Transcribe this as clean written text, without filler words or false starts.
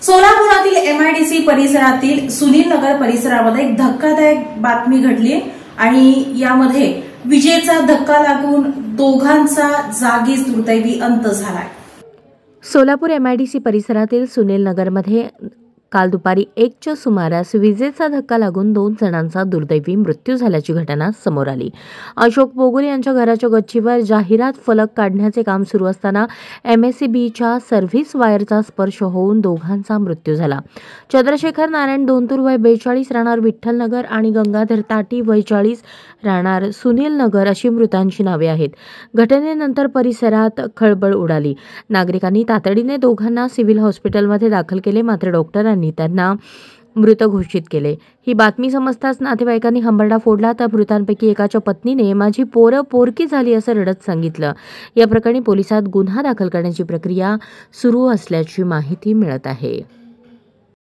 सोलापुरातील MIDC परिसरातील सुनील नगर परिसरामध्ये एक धक्कादायक बातमी घडली आणि यामध्ये विजेचा धक्का लागून दोघांचा जागीच दुर्दैवी अंत झालाय। सोलापूर एमआयडीसी परिसरातील सुनील नगरमध्ये काल दुपारी 1च्या सुमारास विजेचा धक्का लागून 2 जणांचा दुर्दैवी मृत्यू झाल्याची घटना समोर आली। अशोक बोगुल यांच्या घराच्या गच्चीवर जाहिरात फलक काढण्याचे काम सुरू असताना एमएसईबीच्या सर्व्हिस वायरचा स्पर्श होऊन दोघांचा मृत्यू झाला। चंद्रशेखर नारायण दोंतूर वय 42 राहणार विठ्ठलनगर आणि गंगाधर ताटी वय 40 राहणार सुनील नगर अशी मृतांची नावे आहेत। घटनेनंतर परिसरात खळबळ उडाली। नागरिकांनी तातडीने दोघांना सिव्हिल हॉस्पिटलमध्ये दाखल केले, मात्र डॉक्टरांनी त्यांना मृत घोषित केले। ही बातमी समजताच नातेवाईकांनी हंबरडा फोडला तर मृतांपैकी एकाच्या पत्नीने माझी पोरकी झाली असं रडत सांगितलं। या प्रकरणी पोलिसात गुन्हा दाखल करण्याची प्रक्रिया सुरू असल्याची माहिती मिळत आहे।